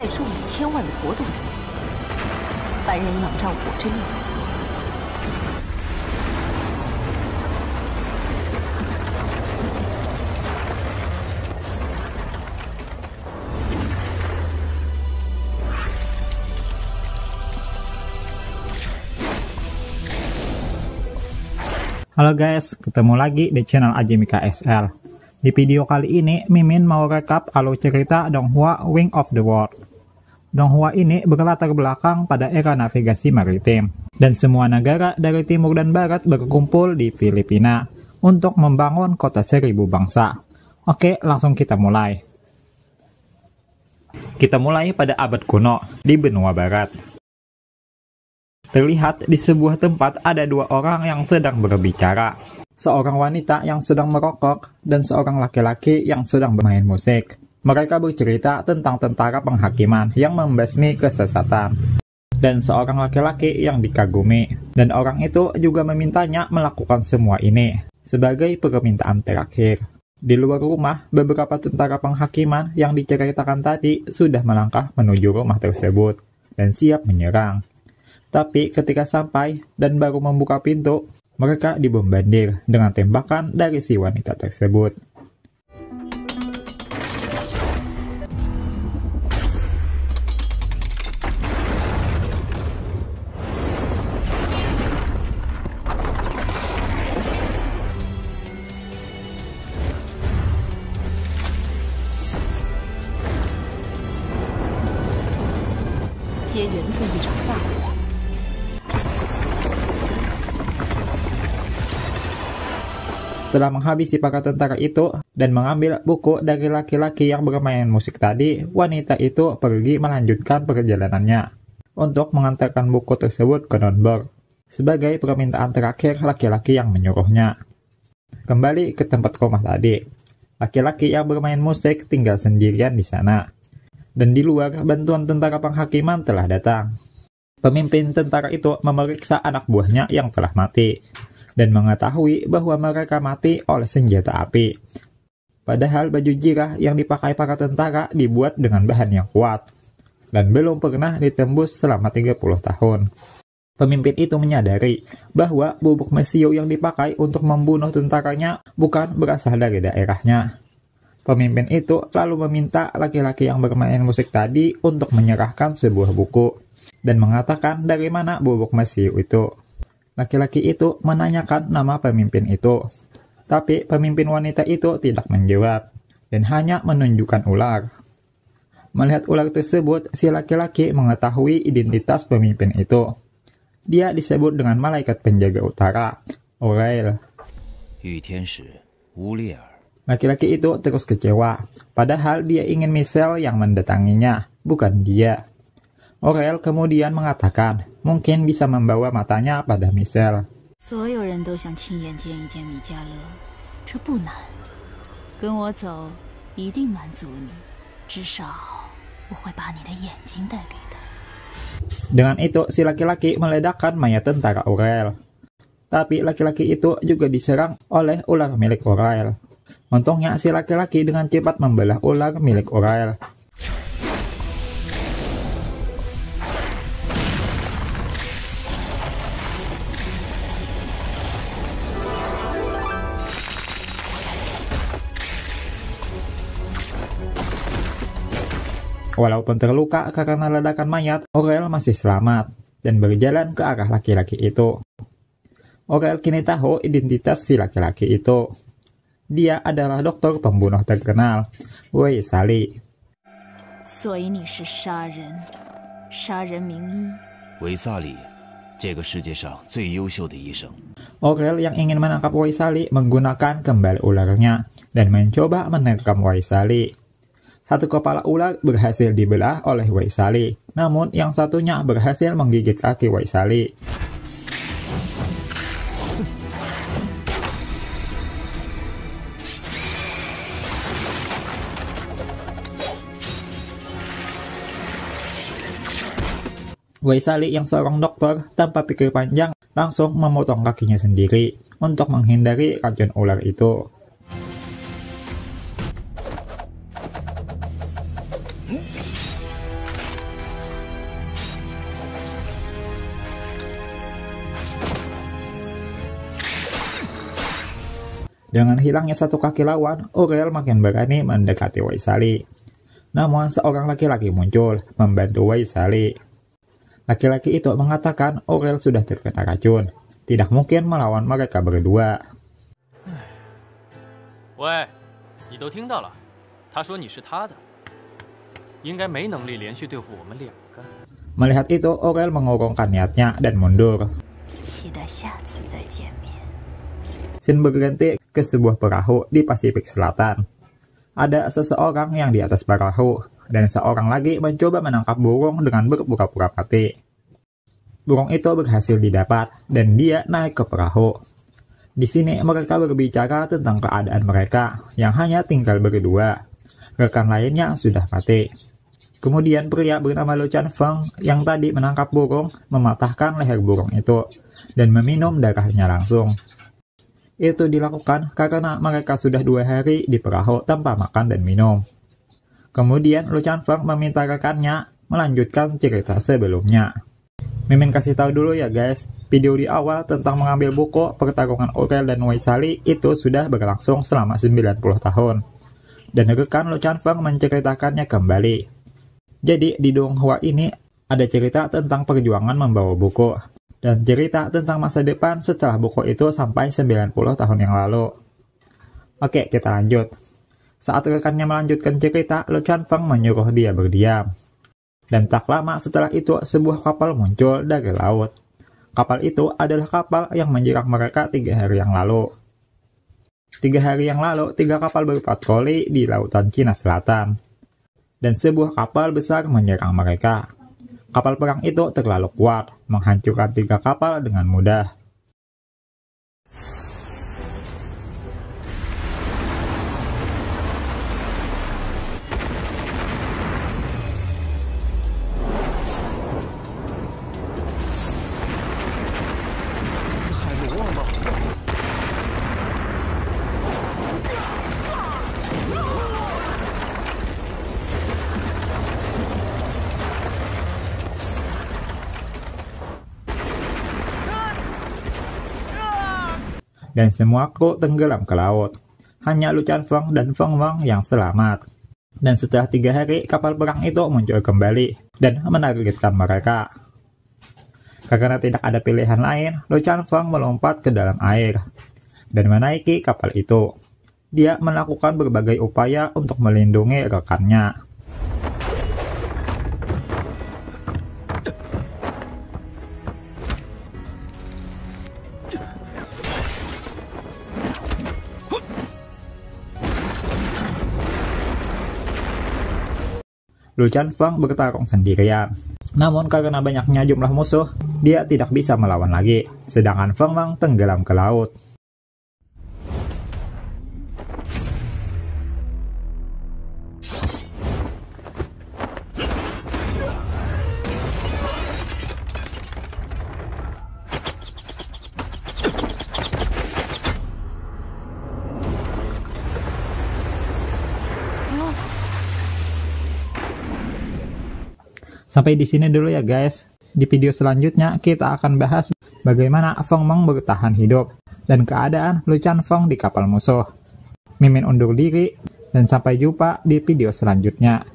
数以千万的国度人民，凡人仰仗火之力。Halo guys, ketemu lagi di channel Ajimika SL. Di video kali ini, Mimin mau rekap alur cerita Donghua Wing of the World. Donghua ini berlatar belakang pada era navigasi maritim, dan semua negara dari timur dan barat berkumpul di Filipina untuk membangun kota seribu bangsa. Oke, langsung kita mulai. Kita mulai pada abad kuno di benua barat. Terlihat di sebuah tempat ada dua orang yang sedang berbicara. Seorang wanita yang sedang merokok dan seorang laki-laki yang sedang bermain musik. Mereka bercerita tentang tentara penghakiman yang membasmi kesesatan. Dan seorang laki-laki yang dikagumi. Dan orang itu juga memintanya melakukan semua ini sebagai permintaan terakhir. Di luar rumah, beberapa tentara penghakiman yang diceritakan tadi sudah melangkah menuju rumah tersebut dan siap menyerang. Tapi ketika sampai dan baru membuka pintu, mereka dibombardir dengan tembakan dari si wanita tersebut. Setelah menghabisi para tentara itu dan mengambil buku dari laki-laki yang bermain musik tadi, wanita itu pergi melanjutkan perjalanannya untuk mengantarkan buku tersebut ke Nonberg sebagai permintaan terakhir laki-laki yang menyuruhnya. Kembali ke tempat rumah tadi, laki-laki yang bermain musik tinggal sendirian di sana. Dan di luar, bantuan tentara penghakiman telah datang. Pemimpin tentara itu memeriksa anak buahnya yang telah mati dan mengetahui bahwa mereka mati oleh senjata api. Padahal baju jirah yang dipakai para tentara dibuat dengan bahan yang kuat dan belum pernah ditembus selama 30 tahun. Pemimpin itu menyadari bahwa bubuk mesiu yang dipakai untuk membunuh tentaranya bukan berasal dari daerahnya. Pemimpin itu lalu meminta laki-laki yang bermain musik tadi untuk menyerahkan sebuah buku dan mengatakan dari mana bubuk mesiu itu. Laki-laki itu menanyakan nama pemimpin itu, tapi pemimpin wanita itu tidak menjawab dan hanya menunjukkan ular. Melihat ular tersebut, si laki-laki mengetahui identitas pemimpin itu. Dia disebut dengan malaikat penjaga utara, Urael. Laki-laki itu terus kecewa, padahal dia ingin Michelle yang mendatanginya, bukan dia. Urael kemudian mengatakan, mungkin bisa membawa matanya pada Michelle. Dengan itu, si laki-laki meledakkan mayat tentara Urael. Tapi laki-laki itu juga diserang oleh ular milik Urael. Untungnya si laki-laki dengan cepat membelah ular milik Urael. Walaupun terluka karena ledakan mayat, Urael masih selamat dan berjalan ke arah laki-laki itu. Urael kini tahu identitas si laki-laki itu. Dia adalah dokter pembunuh terkenal, Wei Sali. Urael yang ingin menangkap Wei Sali menggunakan kembali ularnya dan mencoba menerkam Wei Sali. Satu kepala ular berhasil dibelah oleh Wei Sali, namun yang satunya berhasil menggigit kaki Wei Sali. Wei Sali yang seorang dokter tanpa pikir panjang langsung memotong kakinya sendiri untuk menghindari racun ular itu. Dengan hilangnya satu kaki lawan, Aurel makin berani mendekati Wei Sali. Namun seorang laki-laki muncul membantu Wei Sali. Laki-laki itu mengatakan Aurel sudah terkena racun, tidak mungkin melawan mereka berdua. 喂，你都听到了，他说你是他的，应该没能力连续对付我们2个。 Melihat itu, Aurel mengurungkan niatnya dan mundur. 期待下次再见面。 Scene berganti ke sebuah perahu di Pasifik Selatan. Ada seseorang yang di atas perahu, dan seorang lagi mencoba menangkap burung dengan berpura-pura mati. Burung itu berhasil didapat, dan dia naik ke perahu. Di sini mereka berbicara tentang keadaan mereka yang hanya tinggal berdua. Rekan lainnya sudah mati. Kemudian pria bernama Lu Chanfeng yang tadi menangkap burung mematahkan leher burung itu dan meminum darahnya langsung. Itu dilakukan karena mereka sudah 2 hari di perahu tanpa makan dan minum. Kemudian Lu Chanfeng meminta rekannya melanjutkan cerita sebelumnya. Mimin kasih tahu dulu ya guys, video di awal tentang mengambil buku pertarungan Aurel dan Wei Sali itu sudah berlangsung selama 90 tahun. Dan rekan Lu Chanfeng menceritakannya kembali. Jadi di Donghua ini ada cerita tentang perjuangan membawa buku. Dan cerita tentang masa depan setelah buku itu sampai 90 tahun yang lalu. Oke, kita lanjut. Saat rekannya melanjutkan cerita, Lu Chanfeng menyuruh dia berdiam. Dan tak lama setelah itu, sebuah kapal muncul dari laut. Kapal itu adalah kapal yang menjerat mereka 3 hari yang lalu. 3 hari yang lalu, 3 kapal berpatroli di lautan Cina Selatan. Dan sebuah kapal besar menyerang mereka. Kapal perang itu terlalu kuat, menghancurkan 3 kapal dengan mudah. Dan semua kru tenggelam ke laut. Hanya Lu Chanfeng dan Feng Wang yang selamat. Dan setelah 3 hari, kapal perang itu muncul kembali dan menargetkan mereka. Karena tidak ada pilihan lain, Lu Chanfeng melompat ke dalam air dan menaiki kapal itu. Dia melakukan berbagai upaya untuk melindungi rekannya. Lu Chanfeng bertarung sendirian. Namun karena banyaknya jumlah musuh, dia tidak bisa melawan lagi. Sedangkan Feng Wang tenggelam ke laut. Sampai di sini dulu ya guys. Di video selanjutnya kita akan bahas bagaimana Feng Wang bertahan hidup dan keadaan Lu Chanfeng di kapal musuh. Mimin undur diri dan sampai jumpa di video selanjutnya.